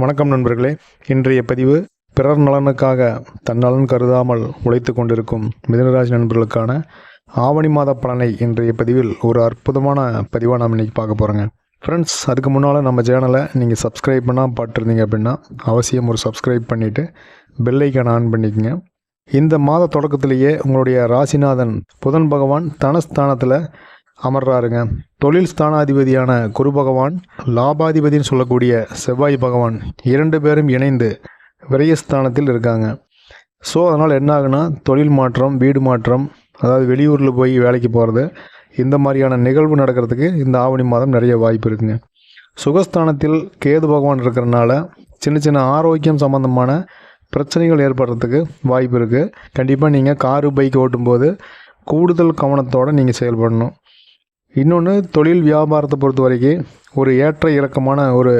வணக்கம் நண்பர்களே. இன்றைய பதிவு பிறர் நலனுக்காக தன்னலன் கருதாமல் உழைத்து கொண்டிருக்கும் மிதுனராசி நண்பர்களுக்கான ஆவணி மாத பலனை இன்றைய பதிவில் ஒரு அற்புதமான பதிவாக நாம் இன்றைக்கி பார்க்க போகிறோங்க. ஃப்ரெண்ட்ஸ், அதுக்கு முன்னால் நம்ம சேனலை நீங்கள் சப்ஸ்கிரைப் பண்ணால் பார்த்துருந்தீங்க அப்படின்னா அவசியம் ஒரு சப்ஸ்கிரைப் பண்ணிவிட்டு பெல் ஐக்கான் ஆன் பண்ணிக்கங்க. இந்த மாத தொடக்கத்திலேயே உங்களுடைய ராசிநாதன் புதன் பகவான் தனஸ்தானத்தில் அமர்றாருங்க. தொழில் ஸ்தானாதிபதியான குரு பகவான், லாபாதிபதினு சொல்லக்கூடிய செவ்வாய் பகவான் இரண்டு பேரும் இணைந்து விரயஸ்தானத்தில் இருக்காங்க. ஸோ அதனால் என்ன ஆகுனா, தொழில் மாற்றம், வீடு மாற்றம், அதாவது வெளியூரில் போய் வேலைக்கு போகிறது, இந்த மாதிரியான நிகழ்வு நடக்கிறதுக்கு இந்த ஆவணி மாதம் நிறைய வாய்ப்பு இருக்குங்க. சுகஸ்தானத்தில் கேது பகவான் இருக்கிறனால சின்ன சின்ன ஆரோக்கியம் சம்பந்தமான பிரச்சனைகள் ஏற்படுறதுக்கு வாய்ப்பு இருக்குது. கண்டிப்பாக நீங்கள் காரு பைக் ஓட்டும்போது கூடுதல் கவனத்தோடு நீங்கள் செயல்படணும். இன்னொன்று, தொழில் வியாபாரத்தை பொறுத்த வரைக்கும் ஒரு ஏற்ற இறக்கமான ஒரு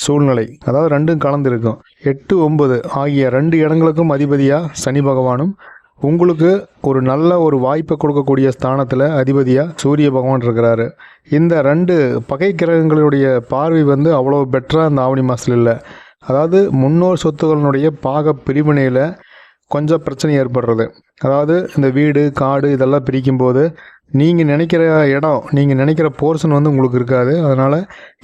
சூழ்நிலை, அதாவது ரெண்டும் கலந்துருக்கும். 8, 9 ஆகிய 2 இடங்களுக்கும் அதிபதியாக சனி பகவானும், உங்களுக்கு ஒரு நல்ல ஒரு வாய்ப்பை கொடுக்கக்கூடிய ஸ்தானத்தில் அதிபதியாக சூரிய பகவான் இருக்கிறாரு. இந்த 2 பகை கிரகங்களுடைய பார்வை அவ்வளோ பெட்டராக இந்த ஆவணி மாதத்தில் இல்லை. அதாவது முன்னோர் சொத்துக்களினுடைய பாக பிரிவினையில் கொஞ்சம் பிரச்சனை ஏற்படுறது. அதாவது இந்த வீடு காடு இதெல்லாம் பிரிக்கும்போது நீங்கள் நினைக்கிற இடம், நீங்கள் நினைக்கிற போர்ஷன் உங்களுக்கு இருக்காது. அதனால்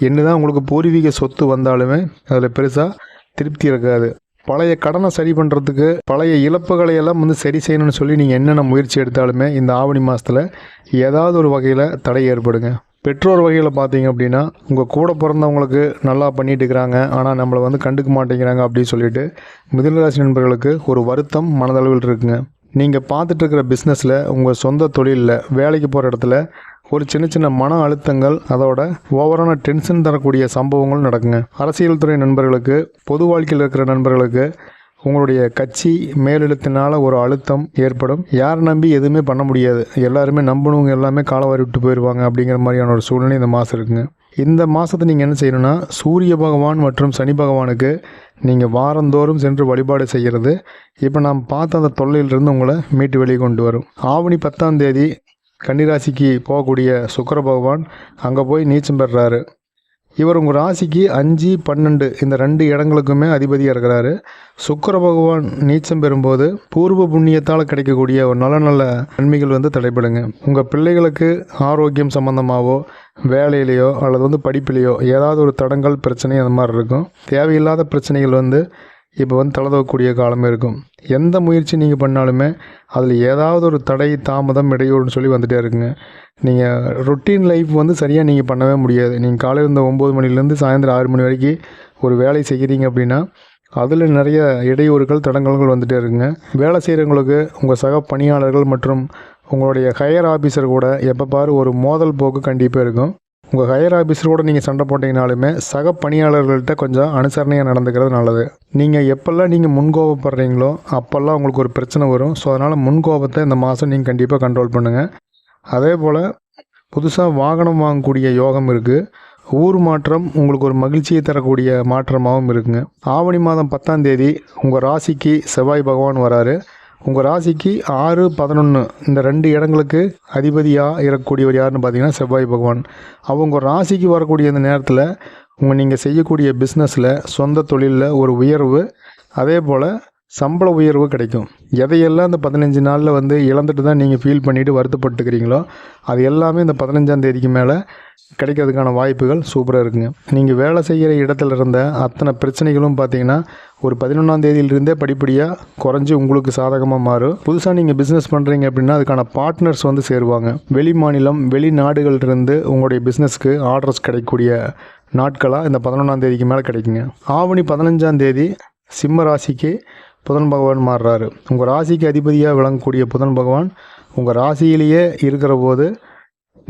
என்ன தான் உங்களுக்கு பூர்வீக சொத்து வந்தாலுமே அதில் பெருசாக திருப்தி இருக்காது. பழைய கடனை சரி பண்ணுறதுக்கு, பழைய இழப்புகளை எல்லாம் சரி செய்யணும்னு சொல்லி நீங்கள் என்னென்ன முயற்சி எடுத்தாலுமே இந்த ஆவணி மாதத்தில் ஏதாவது ஒரு வகையில் தடை ஏற்படுங்க. பெற்றோர் வகையில் பார்த்தீங்க அப்படின்னா, உங்கள் கூட பிறந்தவங்களுக்கு நல்லா பண்ணிட்டு இருக்கிறாங்க, ஆனால் நம்மளை கண்டுக்க மாட்டேங்கிறாங்க அப்படின்னு சொல்லிட்டு மிதுனராசி நண்பர்களுக்கு ஒரு வருத்தம் மனதளவில் இருக்குங்க. நீங்கள் பார்த்துட்ருக்கிற பிஸ்னஸில், உங்கள் சொந்த தொழிலில், வேலைக்கு போகிற இடத்துல ஒரு சின்ன சின்ன மன அழுத்தங்கள், அதோட ஓவரான டென்ஷன் தரக்கூடிய சம்பவங்கள் நடக்குங்க. அரசியல் துறை நண்பர்களுக்கு, பொது வாழ்க்கையில் இருக்கிற நண்பர்களுக்கு உங்களுடைய கட்சி மேலிடத்தினால் ஒரு அழுத்தம் ஏற்படும். யாரை நம்பி எதுவுமே பண்ண முடியாது, எல்லாருமே நம்பணுங்க எல்லாமே காலவாரி விட்டு போயிடுவாங்க அப்படிங்கிற மாதிரியான ஒரு சூழ்நிலை இந்த மாதம் இருக்குங்க. இந்த மாதத்தை நீங்கள் என்ன செய்யணும்னா, சூரிய பகவான் மற்றும் சனி பகவானுக்கு நீங்கள் வாரந்தோறும் சென்று வழிபாடு செய்கிறது இப்போ நாம் பார்த்த அந்த தொல்லையிலிருந்து உங்களை மீட்டு வெளியே கொண்டு வரும். ஆவணி 10ஆம் தேதி கன்னிராசிக்கு போகக்கூடிய சுக்கிர பகவான் அங்கே போய் நீச்சம் பெறுறாரு. இவர் உங்கள் ராசிக்கு 5, 12 இந்த 2 இடங்களுக்குமே அதிபதியாக இருக்கிறாரு. சுக்கிர பகவான் நீச்சம் பெறும்போது பூர்வ புண்ணியத்தால் கிடைக்கக்கூடிய ஒரு நல்ல நல்ல நன்மைகள் தடைபடுங்க. உங்கள் பிள்ளைகளுக்கு ஆரோக்கியம் சம்பந்தமாகவோ, வேலையிலையோ அல்லது படிப்பிலையோ ஏதாவது ஒரு தடங்கள், பிரச்சனை அந்த மாதிரி இருக்கும். தேவையில்லாத பிரச்சனைகள் இப்போ தலதவக்கூடிய காலமே இருக்கும். எந்த முயற்சி நீங்கள் பண்ணாலுமே அதில் ஏதாவது ஒரு தடை, தாமதம், இடையூறுன்னு சொல்லி வந்துகிட்டே இருக்குங்க. நீங்கள் ரொட்டீன் லைஃப் சரியாக நீங்கள் பண்ணவே முடியாது. நீங்கள் காலையில் இருந்த 9 மணிலேருந்து சாயந்தரம் 6 மணி வரைக்கும் ஒரு வேலை செய்கிறீங்க அப்படின்னா அதில் நிறைய இடையூறுகள், தடங்கல்கள் வந்துகிட்டே இருக்குங்க. வேலை செய்கிறவங்களுக்கு உங்கள் சக பணியாளர்கள் மற்றும் உங்களுடைய ஹையர் ஆஃபீஸர் கூட எப்போ பாரு ஒரு மோதல் போக்கு கண்டிப்பாக இருக்கும். உங்கள் ஹையர் ஆஃபீஸர் கூட நீங்கள் சண்டை போட்டிங்கனாலுமே சக பணியாளர்கள்ட்ட கொஞ்சம் அனுசரணையாக நடந்துக்கிறது நல்லது. நீங்கள் எப்போல்லாம் நீங்கள் முன்கோபப்படுறீங்களோ அப்போல்லாம் உங்களுக்கு ஒரு பிரச்சனை வரும். ஸோ அதனால் முன்கோபத்தை இந்த மாதம் நீங்கள் கண்டிப்பாக கண்ட்ரோல் பண்ணுங்கள். அதே போல் புதுசாக வாகனம் வாங்கக்கூடிய யோகம் இருக்குது. ஊர் மாற்றம் உங்களுக்கு ஒரு மகிழ்ச்சியை தரக்கூடிய மாற்றமாகவும் இருக்குங்க. ஆவணி மாதம் 10ஆம் தேதி உங்கள் ராசிக்கு செவ்வாய் பகவான் வராரு. உங்கள் ராசிக்கு 6, 11 இந்த 2 இடங்களுக்கு அதிபதியாக இருக்கக்கூடியவர் யாருன்னு பார்த்தீங்கன்னா செவ்வாய் பகவான். அவங்க ராசிக்கு வரக்கூடிய இந்த நேரத்தில் நீங்கள் செய்யக்கூடிய பிஸ்னஸில், சொந்த தொழிலில் ஒரு உயர்வு, அதே போல் சம்பள உயர்வு கிடைக்கும். எதையெல்லாம் இந்த 15 நாளில் இழந்துட்டு தான் நீங்கள் ஃபீல் பண்ணிவிட்டு வருத்தப்பட்டுக்கிறீங்களோ அது எல்லாமே இந்த 15ஆம் தேதிக்கு மேலே கிடைக்கிறதுக்கான வாய்ப்புகள் சூப்பராக இருக்குங்க. நீங்கள் வேலை செய்கிற இடத்துல இருந்த அத்தனை பிரச்சனைகளும் பார்த்தீங்கன்னா ஒரு 11ஆம் தேதியிலிருந்தே படிப்படியாக குறைஞ்சி உங்களுக்கு சாதகமாக மாறும். புதுசாக நீங்கள் பிஸ்னஸ் பண்ணுறீங்க அப்படின்னா அதுக்கான பார்ட்னர்ஸ் சேருவாங்க. வெளி மாநிலம், வெளிநாடுகளிலிருந்து உங்களுடைய பிஸ்னஸ்க்கு ஆர்டர்ஸ் கிடைக்கக்கூடிய நாட்களாக இந்த 11ஆம் தேதிக்கு மேலே கிடைக்குங்க. ஆவணி 15ஆம் தேதி சிம்ம ராசிக்கு புதன் பகவான் மாறுறாரு. உங்கள் ராசிக்கு அதிபதியாக விளங்கக்கூடிய புதன் பகவான் உங்கள் ராசியிலேயே இருக்கிற போது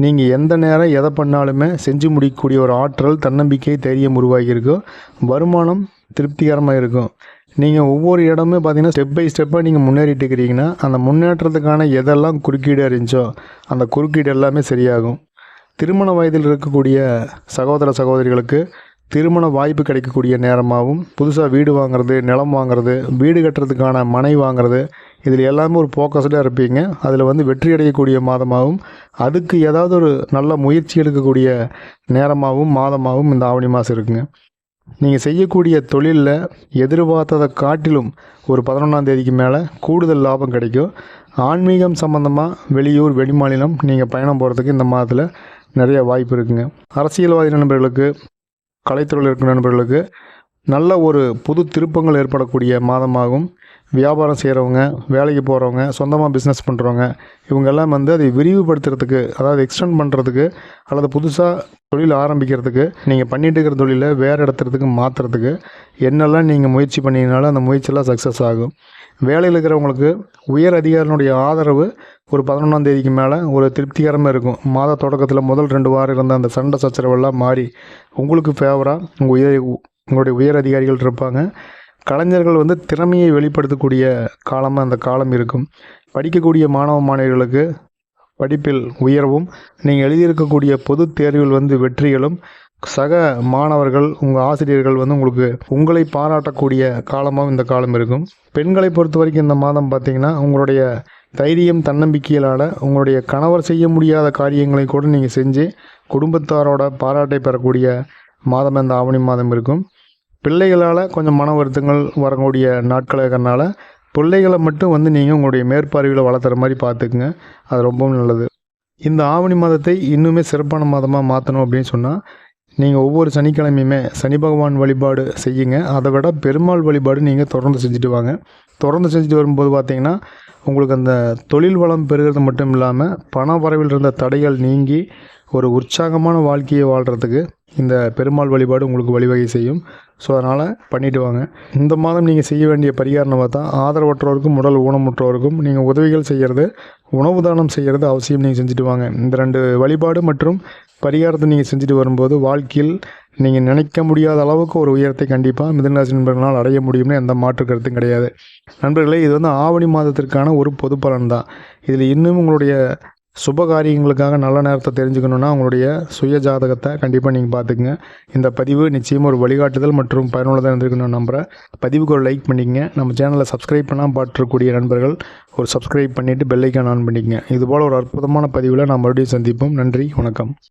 நீங்கள் எந்த நேரம் எதை பண்ணாலுமே செஞ்சு முடிக்கக்கூடிய ஒரு ஆற்றல், தன்னம்பிக்கை, தைரியம் உருவாகியிருக்கும். வருமானம் திருப்திகரமாக இருக்கும். நீங்கள் ஒவ்வொரு இடமே பார்த்தீங்கன்னா ஸ்டெப் பை ஸ்டெப்பாக நீங்கள் முன்னேறிட்டு இருக்கிறீங்கன்னா அந்த முன்னேற்றத்துக்கான எதெல்லாம் குறுக்கீடு இருந்துச்சோ அந்த குறுக்கீடு எல்லாமே சரியாகும். திருமண வயதில் இருக்கக்கூடிய சகோதர சகோதரிகளுக்கு திருமண வாய்ப்பு கிடைக்கக்கூடிய நேரமாகவும், புதுசாக வீடு வாங்குறது, நிலம் வாங்குறது, வீடு கட்டுறதுக்கான மனை வாங்குறது, இதில் எல்லாமே ஒரு ஃபோக்கஸ்டாக இருப்பீங்க. அதில் வெற்றி அடையக்கூடிய மாதமாகவும், அதுக்கு ஏதாவது ஒரு நல்ல முயற்சி எடுக்கக்கூடிய நேரமாகவும் மாதமாகவும் இந்த ஆவணி மாதம் இருக்குங்க. நீங்கள் செய்யக்கூடிய தொழிலில் எதிர்பார்த்ததை காட்டிலும் ஒரு 11ஆம் தேதிக்கு மேலே கூடுதல் லாபம் கிடைக்கும். ஆன்மீகம் சம்மந்தமாக வெளியூர் வெளிமாநிலம் நீங்கள் பயணம் போகிறதுக்கு இந்த மாதத்தில் நிறைய வாய்ப்பு இருக்குங்க. அரசியல்வாதி நண்பர்களுக்கு, கலைத்துறையில் இருக்கிற நண்பர்களுக்கு நல்ல ஒரு புது திருப்பங்கள் ஏற்படக்கூடிய மாதமாகும். வியாபாரம் செய்கிறவங்க, வேலைக்கு போகிறவங்க, சொந்தமாக பிஸ்னஸ் பண்ணுறவங்க இவங்கெல்லாம் அதை விரிவுபடுத்துறதுக்கு, அதாவது எக்ஸ்டெண்ட் பண்ணுறதுக்கு அல்லது புதுசாக தொழில் ஆரம்பிக்கிறதுக்கு, நீங்கள் பண்ணிகிட்டு இருக்கிற தொழிலை வேறு இடத்துக்கு மாற்றுறதுக்கு என்னெல்லாம் நீங்கள் முயற்சி பண்ணிங்கனாலும் அந்த முயற்சியெல்லாம் சக்ஸஸ் ஆகும். வேலையில் இருக்கிறவங்களுக்கு உயர் அதிகாரினுடைய ஆதரவு ஒரு 11ஆம் தேதிக்கு மேலே ஒரு திருப்திகரமாக இருக்கும். மாத தொடக்கத்தில் முதல் 2 வாரம் இருந்த அந்த சண்டை சச்சரவெல்லாம் மாறி உங்களுக்கு ஃபேவராக உங்களுடைய உயர் அதிகாரிகள் இருப்பாங்க. கலைஞர்கள் திறமையை வெளிப்படுத்தக்கூடிய காலமாக அந்த காலம் இருக்கும். படிக்கக்கூடிய மாணவ மாணவிகளுக்கு படிப்பில் உயர்வும், நீங்கள் எழுதியிருக்கக்கூடிய பொது தேர்வில் வெற்றிகளும், சக மாணவர்கள், உங்கள் ஆசிரியர்கள் உங்களுக்கு உங்களை பாராட்டக்கூடிய காலமாகவும் இந்த காலம் இருக்கும். பெண்களை பொறுத்த வரைக்கும் இந்த மாதம் பார்த்திங்கன்னா உங்களுடைய தைரியம், தன்னம்பிக்கையிலான உங்களுடைய கணவர் செய்ய முடியாத காரியங்களை கூட நீங்கள் செஞ்சு குடும்பத்தாரோட பாராட்டை பெறக்கூடிய மாதம் இந்த ஆவணி மாதம் இருக்கும். பிள்ளைகளால் கொஞ்சம் மன வருத்தங்கள் வரக்கூடிய நாட்கள் இருக்கிறனால பிள்ளைகளை மட்டும் நீங்கள் உங்களுடைய மேற்பார்வையில் வளர்த்துற மாதிரி பார்த்துக்குங்க. அது ரொம்பவும் நல்லது. இந்த ஆவணி மாதத்தை இன்னுமே சிறப்பான மாதமாக மாற்றணும் அப்படின்னு சொன்னால் நீங்கள் ஒவ்வொரு சனிக்கிழமையுமே சனி பகவான் வழிபாடு செய்யுங்க. அதை விட பெருமாள் வழிபாடு நீங்கள் தொடர்ந்து செஞ்சுட்டு வாங்க. தொடர்ந்து செஞ்சுட்டு வரும்போது பார்த்திங்கன்னா உங்களுக்கு அந்த தொழில் வளம் பெறுகிறது மட்டும் இல்லாமல் பண வரவில் இருந்த தடைகள் நீங்கி ஒரு உற்சாகமான வாழ்க்கையை வாழ்கிறதுக்கு இந்த பெருமாள் வழிபாடு உங்களுக்கு வழிவகை செய்யும். ஸோ அதனால் பண்ணிவிட்டு வாங்க. இந்த மாதம் நீங்கள் செய்ய வேண்டிய பரிகாரம் பார்த்தா, ஆதரவற்றோருக்கும் உடல் ஊனமுற்றோருக்கும் நீங்கள் உதவிகள் செய்கிறது, உணவு தானம் செய்கிறது அவசியம் நீங்கள் செஞ்சுட்டு வாங்க. இந்த 2 வழிபாடு மற்றும் பரிகாரத்தை நீங்கள் செஞ்சுட்டு வரும்போது வாழ்க்கையில் நீங்கள் நினைக்க முடியாத அளவுக்கு ஒரு உயரத்தை கண்டிப்பாக மிதுன ராசி நண்பர்களால் அடைய முடியும்னு எந்த மாற்று கருத்தும் கிடையாது. நண்பர்களே, இது ஆவணி மாதத்திற்கான ஒரு பொது பலன் தான். இதில் இன்னும் உங்களுடைய சுப காரியங்களுக்காக நல்ல நேரத்தை தெரிஞ்சுக்கணுன்னா உங்களுடைய சுய ஜாதகத்தை கண்டிப்பாக நீங்கள் பார்த்துக்குங்க. இந்த பதிவு நிச்சயமாக ஒரு வழிகாட்டுதல் மற்றும் பயனுள்ளதாக இருந்திருக்கு நான் நம்புகிறேன். பதிவுக்கு ஒரு லைக் பண்ணிக்கங்க. நம்ம சேனலை சப்ஸ்கிரைப் பண்ணாமல் பார்த்துருக்கக்கூடிய நண்பர்கள் ஒரு சப்ஸ்கிரைப் பண்ணிவிட்டு பெல் ஐக்கான் ஆன் பண்ணிக்கங்க. இதுபோல் ஒரு அற்புதமான பதிவில் நாம் மறுபடியும் சந்திப்போம். நன்றி, வணக்கம்.